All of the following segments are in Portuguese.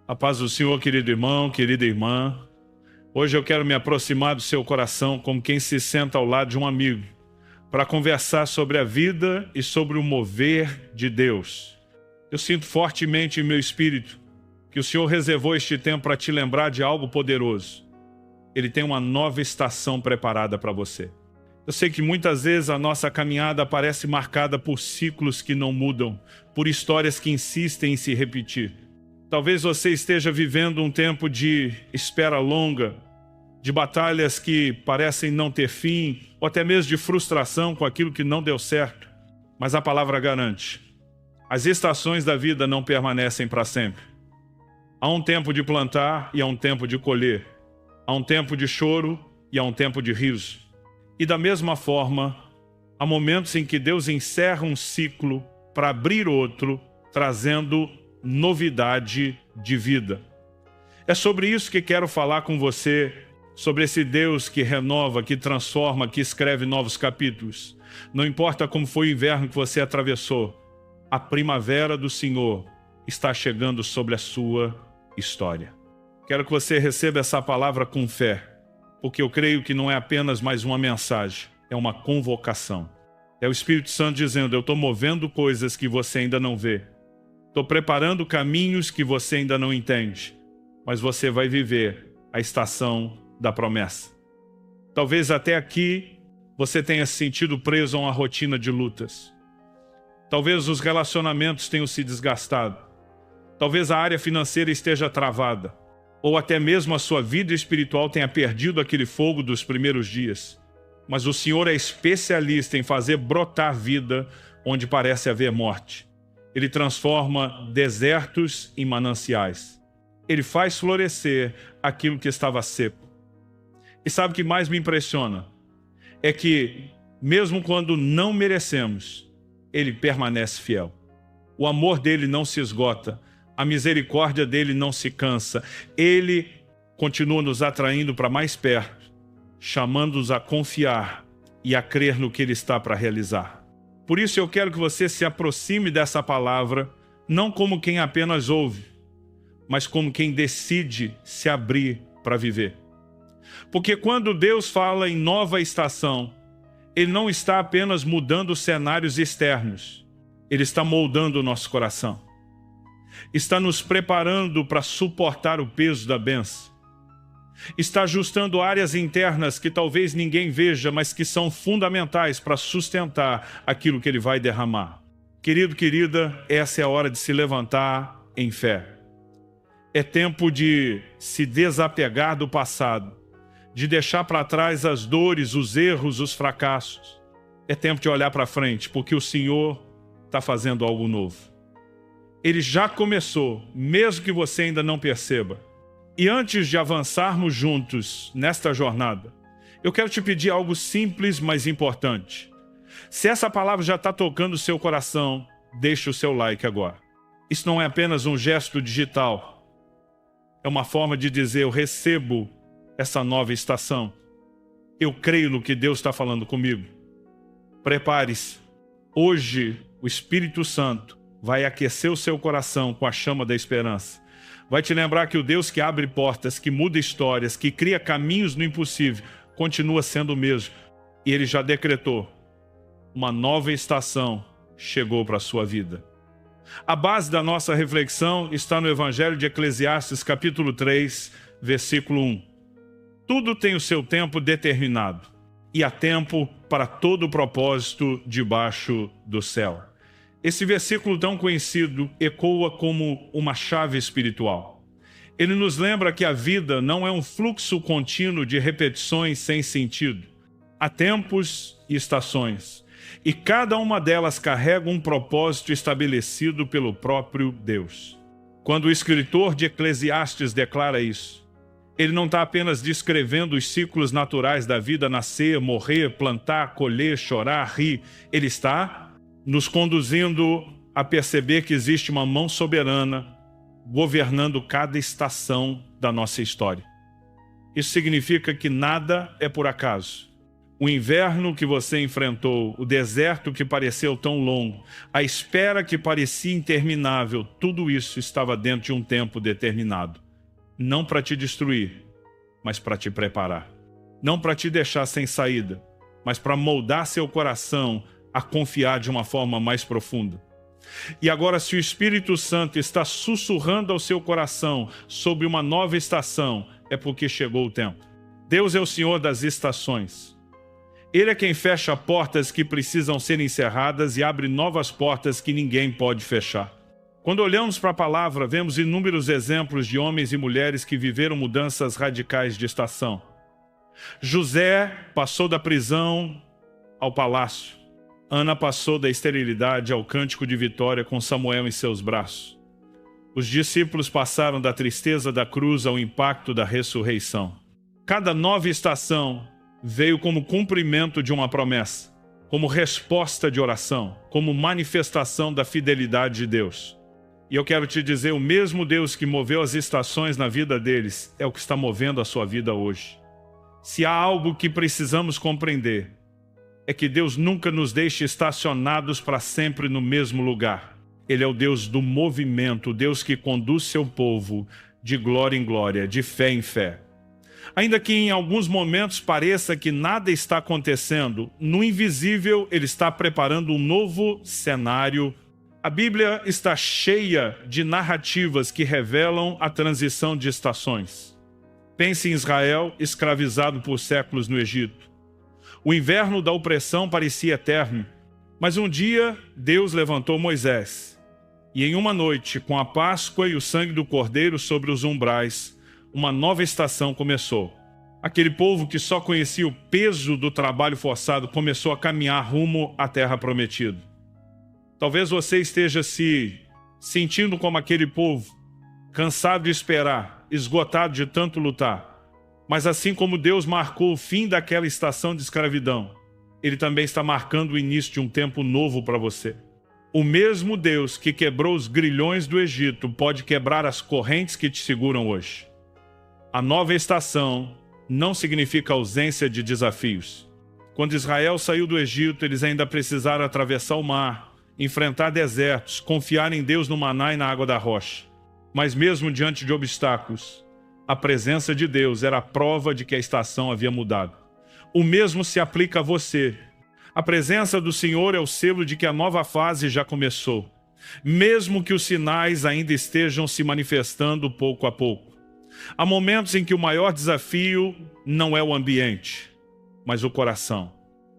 A paz do Senhor, querido irmão, querida irmã. Hoje eu quero me aproximar do seu coração como quem se senta ao lado de um amigo, para conversar sobre a vida e sobre o mover de Deus. Eu sinto fortemente em meu espírito que o Senhor reservou este tempo para te lembrar de algo poderoso. Ele tem uma nova estação preparada para você. Eu sei que muitas vezes a nossa caminhada parece marcada por ciclos que não mudam, por histórias que insistem em se repetir. Talvez você esteja vivendo um tempo de espera longa, de batalhas que parecem não ter fim, ou até mesmo de frustração com aquilo que não deu certo. Mas a palavra garante: as estações da vida não permanecem para sempre. Há um tempo de plantar e há um tempo de colher. Há um tempo de choro e há um tempo de riso. E da mesma forma, há momentos em que Deus encerra um ciclo para abrir outro, trazendo novidade de vida. É sobre isso que quero falar com você, sobre esse Deus que renova, que transforma, que escreve novos capítulos. Não importa como foi o inverno que você atravessou, a primavera do Senhor está chegando sobre a sua história. Quero que você receba essa palavra com fé, porque eu creio que não é apenas mais uma mensagem, é uma convocação. É o Espírito Santo dizendo: eu estou movendo coisas que você ainda não vê. Estou preparando caminhos que você ainda não entende, mas você vai viver a estação da promessa. Talvez até aqui você tenha se sentido preso a uma rotina de lutas. Talvez os relacionamentos tenham se desgastado. Talvez a área financeira esteja travada. Ou até mesmo a sua vida espiritual tenha perdido aquele fogo dos primeiros dias. Mas o Senhor é especialista em fazer brotar vida onde parece haver morte. Ele transforma desertos em mananciais. Ele faz florescer aquilo que estava seco. E sabe o que mais me impressiona? É que, mesmo quando não merecemos, Ele permanece fiel. O amor dele não se esgota. A misericórdia dele não se cansa. Ele continua nos atraindo para mais perto, chamando-nos a confiar e a crer no que Ele está para realizar. Por isso eu quero que você se aproxime dessa palavra, não como quem apenas ouve, mas como quem decide se abrir para viver. Porque quando Deus fala em nova estação, Ele não está apenas mudando os cenários externos, Ele está moldando o nosso coração. Está nos preparando para suportar o peso da bênção. Está ajustando áreas internas que talvez ninguém veja, mas que são fundamentais para sustentar aquilo que Ele vai derramar. Querido, querida, essa é a hora de se levantar em fé. É tempo de se desapegar do passado, de deixar para trás as dores, os erros, os fracassos. É tempo de olhar para frente, porque o Senhor está fazendo algo novo. Ele já começou, mesmo que você ainda não perceba. E antes de avançarmos juntos nesta jornada, eu quero te pedir algo simples, mas importante. Se essa palavra já está tocando o seu coração, deixe o seu like agora. Isso não é apenas um gesto digital. É uma forma de dizer: eu recebo essa nova estação. Eu creio no que Deus está falando comigo. Prepare-se. Hoje, o Espírito Santo vai aquecer o seu coração com a chama da esperança. Vai te lembrar que o Deus que abre portas, que muda histórias, que cria caminhos no impossível, continua sendo o mesmo. E Ele já decretou: uma nova estação chegou para a sua vida. A base da nossa reflexão está no Evangelho de Eclesiastes, capítulo 3, versículo 1. Tudo tem o seu tempo determinado, e há tempo para todo o propósito debaixo do céu. Esse versículo tão conhecido ecoa como uma chave espiritual. Ele nos lembra que a vida não é um fluxo contínuo de repetições sem sentido. Há tempos e estações, e cada uma delas carrega um propósito estabelecido pelo próprio Deus. Quando o escritor de Eclesiastes declara isso, ele não está apenas descrevendo os ciclos naturais da vida: nascer, morrer, plantar, colher, chorar, rir. Ele está nos conduzindo a perceber que existe uma mão soberana governando cada estação da nossa história. Isso significa que nada é por acaso. O inverno que você enfrentou, o deserto que pareceu tão longo, a espera que parecia interminável, tudo isso estava dentro de um tempo determinado. Não para te destruir, mas para te preparar. Não para te deixar sem saída, mas para moldar seu coração a confiar de uma forma mais profunda. E agora, se o Espírito Santo está sussurrando ao seu coração sobre uma nova estação, é porque chegou o tempo. Deus é o Senhor das estações. Ele é quem fecha portas que precisam ser encerradas e abre novas portas que ninguém pode fechar. Quando olhamos para a palavra, vemos inúmeros exemplos de homens e mulheres que viveram mudanças radicais de estação. José passou da prisão ao palácio. Ana passou da esterilidade ao cântico de vitória com Samuel em seus braços. Os discípulos passaram da tristeza da cruz ao impacto da ressurreição. Cada nova estação veio como cumprimento de uma promessa, como resposta de oração, como manifestação da fidelidade de Deus. E eu quero te dizer, o mesmo Deus que moveu as estações na vida deles é o que está movendo a sua vida hoje. Se há algo que precisamos compreender, é que Deus nunca nos deixa estacionados para sempre no mesmo lugar. Ele é o Deus do movimento, o Deus que conduz seu povo de glória em glória, de fé em fé. Ainda que em alguns momentos pareça que nada está acontecendo, no invisível Ele está preparando um novo cenário. A Bíblia está cheia de narrativas que revelam a transição de estações. Pense em Israel, escravizado por séculos no Egito. O inverno da opressão parecia eterno, mas um dia Deus levantou Moisés. E em uma noite, com a Páscoa e o sangue do Cordeiro sobre os umbrais, uma nova estação começou. Aquele povo que só conhecia o peso do trabalho forçado começou a caminhar rumo à terra prometida. Talvez você esteja se sentindo como aquele povo, cansado de esperar, esgotado de tanto lutar. Mas assim como Deus marcou o fim daquela estação de escravidão, Ele também está marcando o início de um tempo novo para você. O mesmo Deus que quebrou os grilhões do Egito pode quebrar as correntes que te seguram hoje. A nova estação não significa ausência de desafios. Quando Israel saiu do Egito, eles ainda precisaram atravessar o mar, enfrentar desertos, confiar em Deus no maná e na água da rocha. Mas mesmo diante de obstáculos, a presença de Deus era a prova de que a estação havia mudado. O mesmo se aplica a você. A presença do Senhor é o selo de que a nova fase já começou, mesmo que os sinais ainda estejam se manifestando pouco a pouco. Há momentos em que o maior desafio não é o ambiente, mas o coração.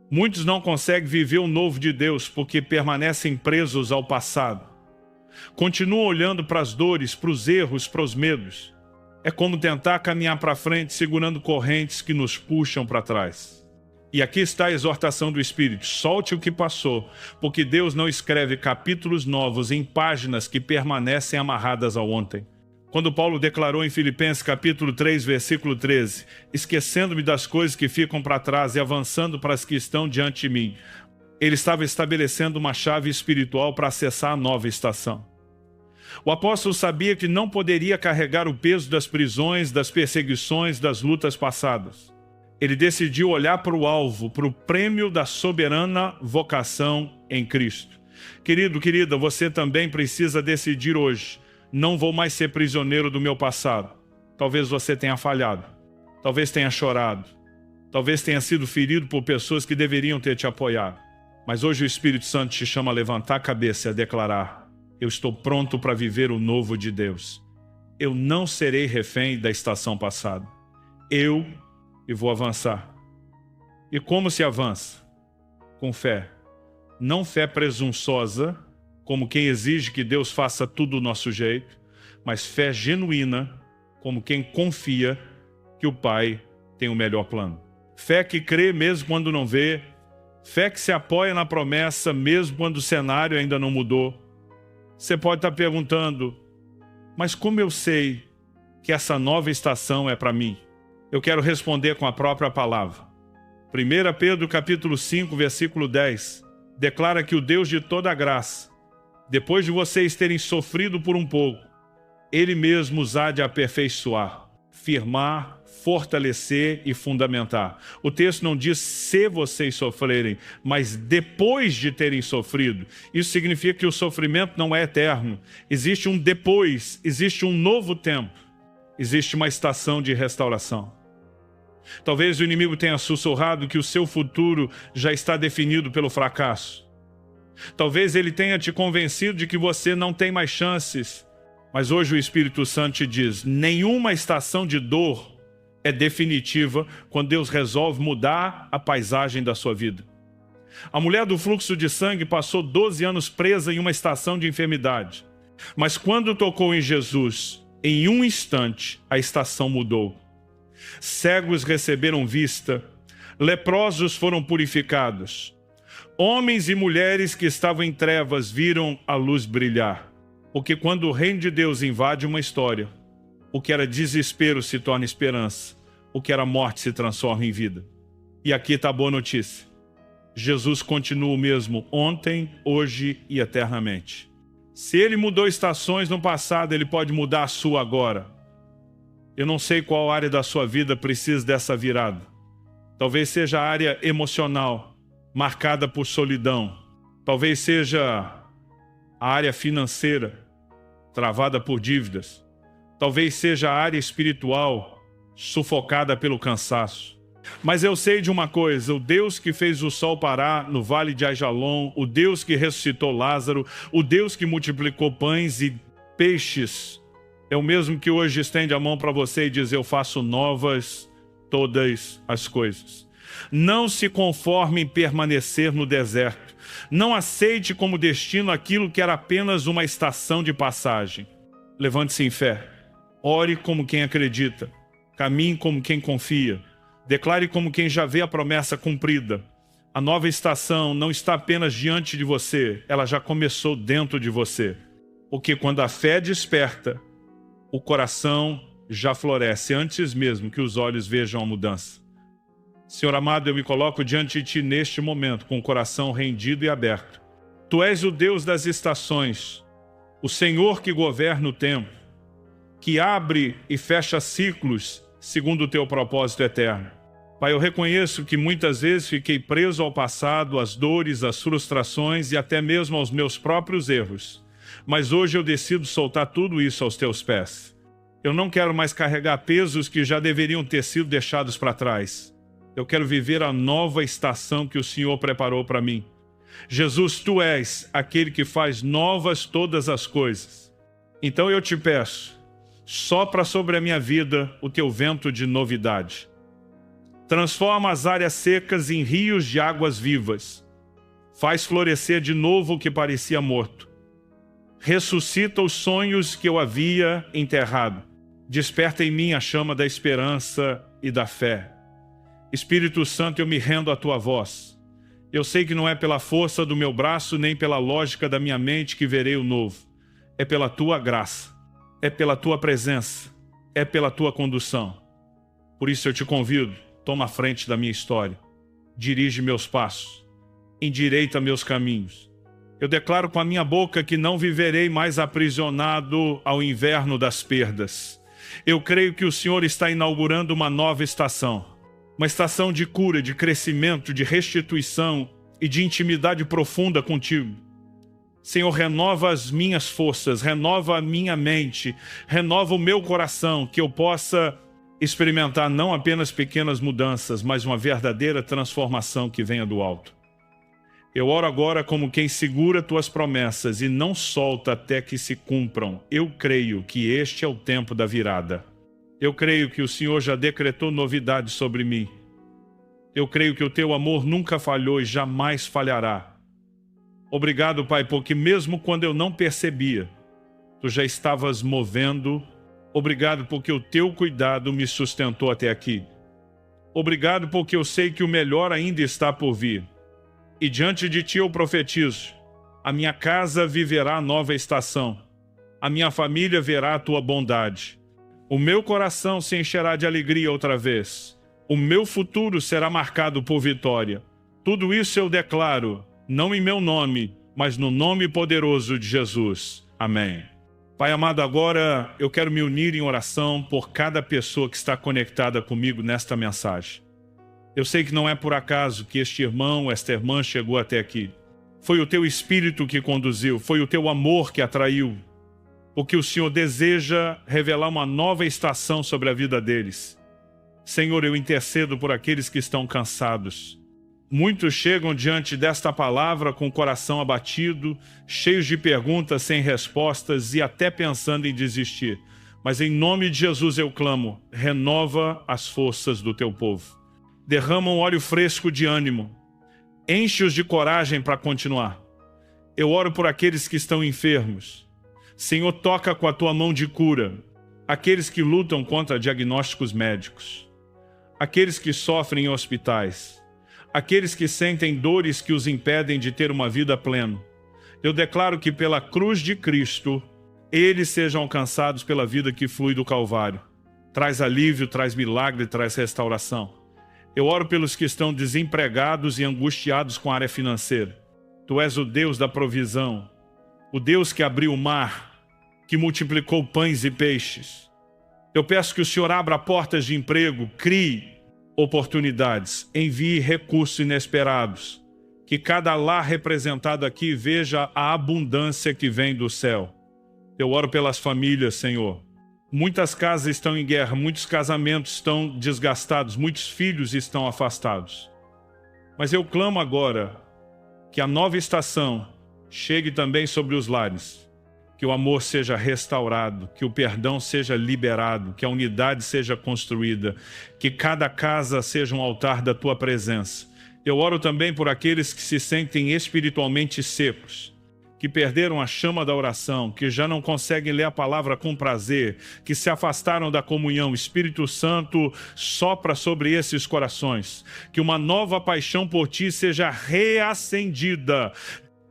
Muitos não conseguem viver o novo de Deus porque permanecem presos ao passado. Continuam olhando para as dores, para os erros, para os medos. É como tentar caminhar para frente segurando correntes que nos puxam para trás. E aqui está a exortação do Espírito: solte o que passou, porque Deus não escreve capítulos novos em páginas que permanecem amarradas ao ontem. Quando Paulo declarou em Filipenses capítulo 3, versículo 13, esquecendo-me das coisas que ficam para trás e avançando para as que estão diante de mim, ele estava estabelecendo uma chave espiritual para acessar a nova estação. O apóstolo sabia que não poderia carregar o peso das prisões, das perseguições, das lutas passadas. Ele decidiu olhar para o alvo, para o prêmio da soberana vocação em Cristo. Querido, querida, você também precisa decidir hoje: não vou mais ser prisioneiro do meu passado. Talvez você tenha falhado, talvez tenha chorado, talvez tenha sido ferido por pessoas que deveriam ter te apoiado. Mas hoje o Espírito Santo te chama a levantar a cabeça e a declarar: eu estou pronto para viver o novo de Deus. Eu não serei refém da estação passada. Eu vou avançar. E como se avança? Com fé. Não fé presunçosa, como quem exige que Deus faça tudo do nosso jeito, mas fé genuína, como quem confia que o Pai tem o melhor plano. Fé que crê mesmo quando não vê, fé que se apoia na promessa mesmo quando o cenário ainda não mudou. Você pode estar perguntando: mas como eu sei que essa nova estação é para mim? Eu quero responder com a própria palavra. 1 Pedro capítulo 5, versículo 10, declara que o Deus de toda graça, depois de vocês terem sofrido por um pouco, Ele mesmo os há de aperfeiçoar, firmar, fortalecer e fundamentar. O texto não diz se vocês sofrerem, mas depois de terem sofrido. Isso significa que o sofrimento não é eterno. Existe um depois, existe um novo tempo, existe uma estação de restauração. Talvez o inimigo tenha sussurrado que o seu futuro já está definido pelo fracasso. Talvez ele tenha te convencido de que você não tem mais chances. Mas hoje o Espírito Santo te diz: nenhuma estação de dor é definitiva quando Deus resolve mudar a paisagem da sua vida. A mulher do fluxo de sangue passou 12 anos presa em uma estação de enfermidade. Mas quando tocou em Jesus, em um instante, a estação mudou. Cegos receberam vista, leprosos foram purificados. Homens e mulheres que estavam em trevas viram a luz brilhar. Porque quando o reino de Deus invade uma história, o que era desespero se torna esperança, o que era morte se transforma em vida. E aqui está a boa notícia. Jesus continua o mesmo ontem, hoje e eternamente. Se ele mudou estações no passado, ele pode mudar a sua agora. Eu não sei qual área da sua vida precisa dessa virada. Talvez seja a área emocional, marcada por solidão. Talvez seja a área financeira, travada por dívidas. Talvez seja a área espiritual, sufocada pelo cansaço. Mas eu sei de uma coisa: o Deus que fez o sol parar no vale de Ajalon, o Deus que ressuscitou Lázaro, o Deus que multiplicou pães e peixes, é o mesmo que hoje estende a mão para você e diz: eu faço novas todas as coisas. Não se conforme em permanecer no deserto. Não aceite como destino aquilo que era apenas uma estação de passagem. Levante-se em fé. Ore como quem acredita. Caminhe como quem confia. Declare como quem já vê a promessa cumprida. A nova estação não está apenas diante de você, ela já começou dentro de você. Porque quando a fé desperta, o coração já floresce antes mesmo que os olhos vejam a mudança. Senhor amado, eu me coloco diante de Ti neste momento, com o coração rendido e aberto. Tu és o Deus das estações, o Senhor que governa o tempo, que abre e fecha ciclos segundo o Teu propósito eterno. Pai, eu reconheço que muitas vezes fiquei preso ao passado, às dores, às frustrações e até mesmo aos meus próprios erros. Mas hoje eu decido soltar tudo isso aos Teus pés. Eu não quero mais carregar pesos que já deveriam ter sido deixados para trás. Eu quero viver a nova estação que o Senhor preparou para mim. Jesus, Tu és aquele que faz novas todas as coisas. Então eu te peço, sopra sobre a minha vida o Teu vento de novidade. Transforma as áreas secas em rios de águas vivas. Faz florescer de novo o que parecia morto. Ressuscita os sonhos que eu havia enterrado. Desperta em mim a chama da esperança e da fé. Espírito Santo, eu me rendo à Tua voz. Eu sei que não é pela força do meu braço, nem pela lógica da minha mente que verei o novo. É pela Tua graça, é pela Tua presença, é pela Tua condução. Por isso eu te convido, toma a frente da minha história. Dirige meus passos, endireita meus caminhos. Eu declaro com a minha boca que não viverei mais aprisionado ao inverno das perdas. Eu creio que o Senhor está inaugurando uma nova estação. Uma estação de cura, de crescimento, de restituição e de intimidade profunda contigo. Senhor, renova as minhas forças, renova a minha mente, renova o meu coração, que eu possa experimentar não apenas pequenas mudanças, mas uma verdadeira transformação que venha do alto. Eu oro agora como quem segura Tuas promessas e não solta até que se cumpram. Eu creio que este é o tempo da virada. Eu creio que o Senhor já decretou novidade sobre mim. Eu creio que o Teu amor nunca falhou e jamais falhará. Obrigado, Pai, porque mesmo quando eu não percebia, Tu já estavas movendo. Obrigado porque o Teu cuidado me sustentou até aqui. Obrigado porque eu sei que o melhor ainda está por vir. E diante de Ti eu profetizo: a minha casa viverá a nova estação. A minha família verá a Tua bondade. O meu coração se encherá de alegria outra vez. O meu futuro será marcado por vitória. Tudo isso eu declaro, não em meu nome, mas no nome poderoso de Jesus. Amém. Pai amado, agora eu quero me unir em oração por cada pessoa que está conectada comigo nesta mensagem. Eu sei que não é por acaso que este irmão, esta irmã chegou até aqui. Foi o teu Espírito que conduziu, foi o teu amor que atraiu, porque o Senhor deseja revelar uma nova estação sobre a vida deles. Senhor, eu intercedo por aqueles que estão cansados. Muitos chegam diante desta palavra com o coração abatido, cheios de perguntas sem respostas e até pensando em desistir. Mas em nome de Jesus eu clamo, renova as forças do teu povo. Derrama um óleo fresco de ânimo. Enche-os de coragem para continuar. Eu oro por aqueles que estão enfermos. Senhor, toca com a tua mão de cura aqueles que lutam contra diagnósticos médicos, aqueles que sofrem em hospitais, aqueles que sentem dores que os impedem de ter uma vida plena. Eu declaro que pela cruz de Cristo, eles sejam alcançados pela vida que flui do Calvário. Traz alívio, traz milagre, traz restauração. Eu oro pelos que estão desempregados e angustiados com a área financeira. Tu és o Deus da provisão, o Deus que abriu o mar, que multiplicou pães e peixes. Eu peço que o Senhor abra portas de emprego, crie oportunidades, envie recursos inesperados, que cada lar representado aqui veja a abundância que vem do céu. Eu oro pelas famílias, Senhor. Muitas casas estão em guerra, muitos casamentos estão desgastados, muitos filhos estão afastados. Mas eu clamo agora que a nova estação chegue também sobre os lares, que o amor seja restaurado, que o perdão seja liberado, que a unidade seja construída, que cada casa seja um altar da tua presença. Eu oro também por aqueles que se sentem espiritualmente secos, que perderam a chama da oração, que já não conseguem ler a palavra com prazer, que se afastaram da comunhão. Espírito Santo, sopra sobre esses corações, que uma nova paixão por ti seja reacendida,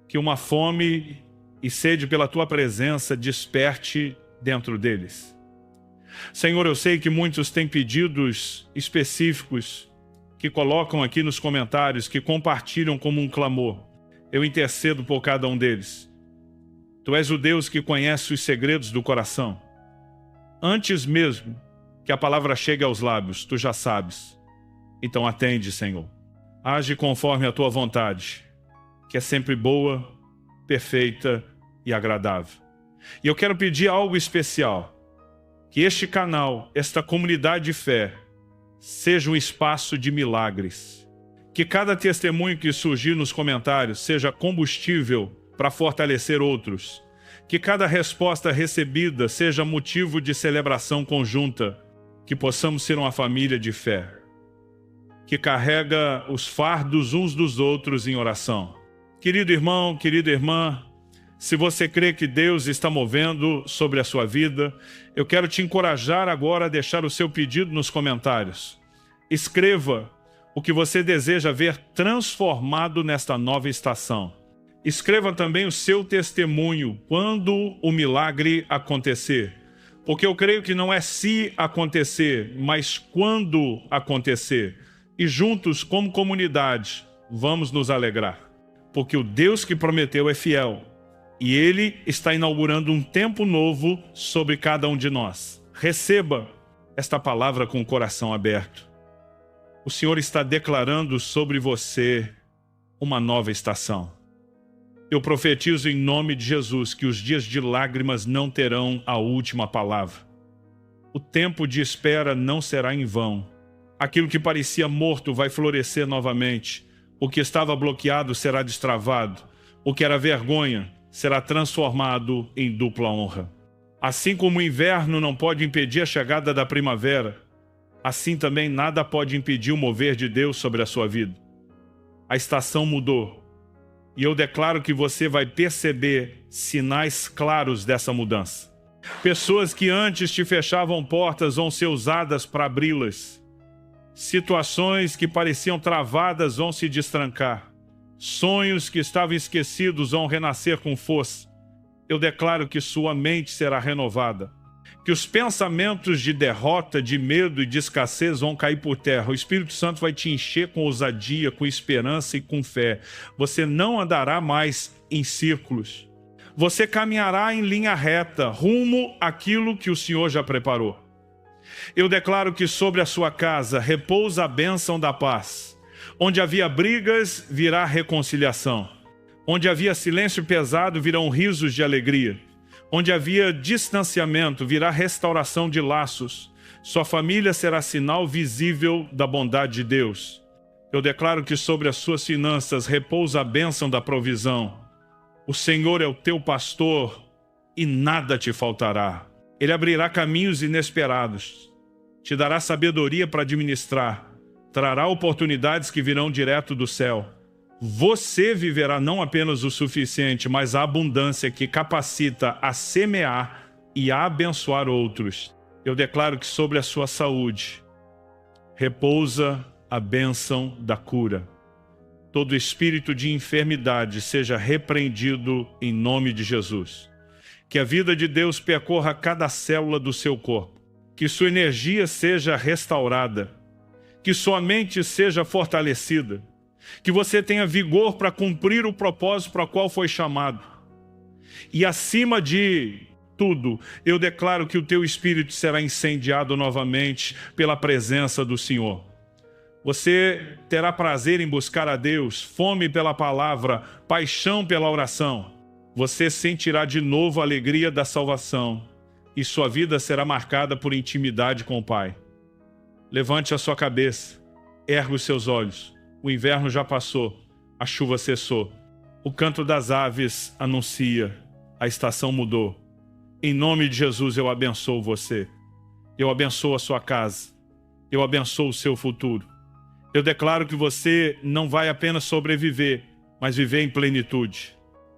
que uma fome e sede pela tua presença desperte dentro deles. Senhor, eu sei que muitos têm pedidos específicos que colocam aqui nos comentários, que compartilham como um clamor. Eu intercedo por cada um deles. Tu és o Deus que conhece os segredos do coração. Antes mesmo que a palavra chegue aos lábios, tu já sabes. Então atende, Senhor. Age conforme a tua vontade, que é sempre boa, perfeita e agradável. E eu quero pedir algo especial, que este canal, esta comunidade de fé, seja um espaço de milagres. Que cada testemunho que surgir nos comentários seja combustível para fortalecer outros. Que cada resposta recebida seja motivo de celebração conjunta. Que possamos ser uma família de fé, que carrega os fardos uns dos outros em oração. Querido irmão, querida irmã, se você crê que Deus está movendo sobre a sua vida, eu quero te encorajar agora a deixar o seu pedido nos comentários. Escreva o que você deseja ver transformado nesta nova estação. Escreva também o seu testemunho quando o milagre acontecer. Porque eu creio que não é se acontecer, mas quando acontecer. E juntos, como comunidade, vamos nos alegrar. Porque o Deus que prometeu é fiel. E Ele está inaugurando um tempo novo sobre cada um de nós. Receba esta palavra com o coração aberto. O Senhor está declarando sobre você uma nova estação. Eu profetizo em nome de Jesus que os dias de lágrimas não terão a última palavra. O tempo de espera não será em vão. Aquilo que parecia morto vai florescer novamente. O que estava bloqueado será destravado. O que era vergonha será transformado em dupla honra. Assim como o inverno não pode impedir a chegada da primavera, assim também nada pode impedir o mover de Deus sobre a sua vida. A estação mudou. E eu declaro que você vai perceber sinais claros dessa mudança. Pessoas que antes te fechavam portas vão ser usadas para abri-las. Situações que pareciam travadas vão se destrancar. Sonhos que estavam esquecidos vão renascer com força. Eu declaro que sua mente será renovada. Que os pensamentos de derrota, de medo e de escassez vão cair por terra. O Espírito Santo vai te encher com ousadia, com esperança e com fé. Você não andará mais em círculos. Você caminhará em linha reta, rumo àquilo que o Senhor já preparou. Eu declaro que sobre a sua casa repousa a bênção da paz. Onde havia brigas, virá reconciliação. Onde havia silêncio pesado, virão risos de alegria. Onde havia distanciamento, virá restauração de laços. Sua família será sinal visível da bondade de Deus. Eu declaro que sobre as suas finanças repousa a bênção da provisão. O Senhor é o teu pastor e nada te faltará. Ele abrirá caminhos inesperados, te dará sabedoria para administrar, trará oportunidades que virão direto do céu. Você viverá não apenas o suficiente, mas a abundância que capacita a semear e a abençoar outros. Eu declaro que sobre a sua saúde repousa a bênção da cura. Todo espírito de enfermidade seja repreendido em nome de Jesus. Que a vida de Deus percorra cada célula do seu corpo. Que sua energia seja restaurada. Que sua mente seja fortalecida. Que você tenha vigor para cumprir o propósito para o qual foi chamado. E acima de tudo, eu declaro que o teu espírito será incendiado novamente pela presença do Senhor. Você terá prazer em buscar a Deus, fome pela palavra, paixão pela oração. Você sentirá de novo a alegria da salvação e sua vida será marcada por intimidade com o Pai. Levante a sua cabeça, ergue os seus olhos. O inverno já passou, a chuva cessou. O canto das aves anuncia, a estação mudou. Em nome de Jesus eu abençoo você. Eu abençoo a sua casa. Eu abençoo o seu futuro. Eu declaro que você não vai apenas sobreviver, mas viver em plenitude.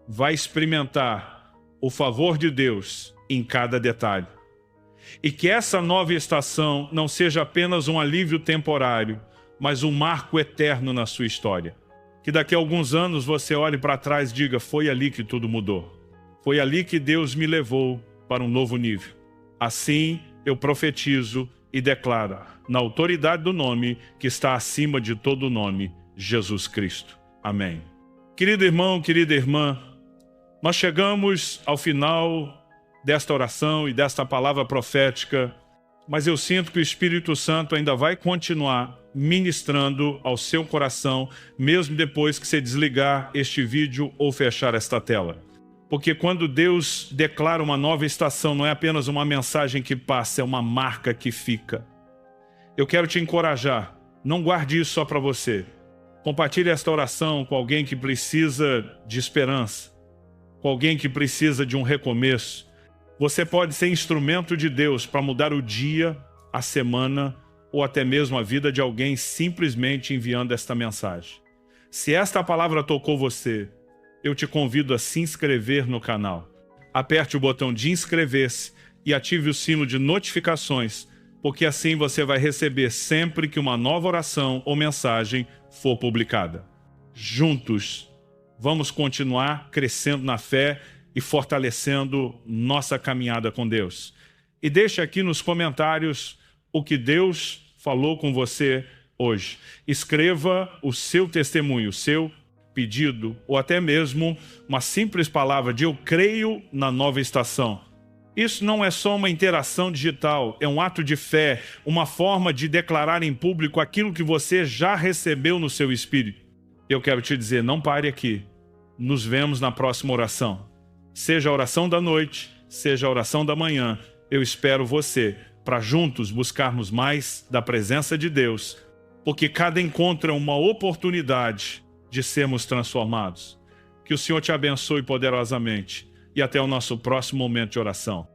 Vai experimentar o favor de Deus em cada detalhe. E que essa nova estação não seja apenas um alívio temporário, mas um marco eterno na sua história. Que daqui a alguns anos você olhe para trás e diga, foi ali que tudo mudou. Foi ali que Deus me levou para um novo nível. Assim eu profetizo e declaro, na autoridade do nome que está acima de todo nome, Jesus Cristo. Amém. Querido irmão, querida irmã, nós chegamos ao final desta oração e desta palavra profética, mas eu sinto que o Espírito Santo ainda vai continuar ministrando ao seu coração, mesmo depois que você desligar este vídeo ou fechar esta tela. Porque quando Deus declara uma nova estação, não é apenas uma mensagem que passa, é uma marca que fica. Eu quero te encorajar, não guarde isso só para você. Compartilhe esta oração com alguém que precisa de esperança, com alguém que precisa de um recomeço. Você pode ser instrumento de Deus para mudar o dia, a semana ou até mesmo a vida de alguém simplesmente enviando esta mensagem. Se esta palavra tocou você, eu te convido a se inscrever no canal. Aperte o botão de inscrever-se e ative o sino de notificações, porque assim você vai receber sempre que uma nova oração ou mensagem for publicada. Juntos, vamos continuar crescendo na fé e fortalecendo nossa caminhada com Deus. E deixe aqui nos comentários o que Deus falou com você hoje. Escreva o seu testemunho, o seu pedido, ou até mesmo uma simples palavra de eu creio na nova estação. Isso não é só uma interação digital, é um ato de fé, uma forma de declarar em público aquilo que você já recebeu no seu espírito. Eu quero te dizer, não pare aqui. Nos vemos na próxima oração. Seja a oração da noite, seja a oração da manhã, eu espero você para juntos buscarmos mais da presença de Deus, porque cada encontro é uma oportunidade de sermos transformados. Que o Senhor te abençoe poderosamente e até o nosso próximo momento de oração.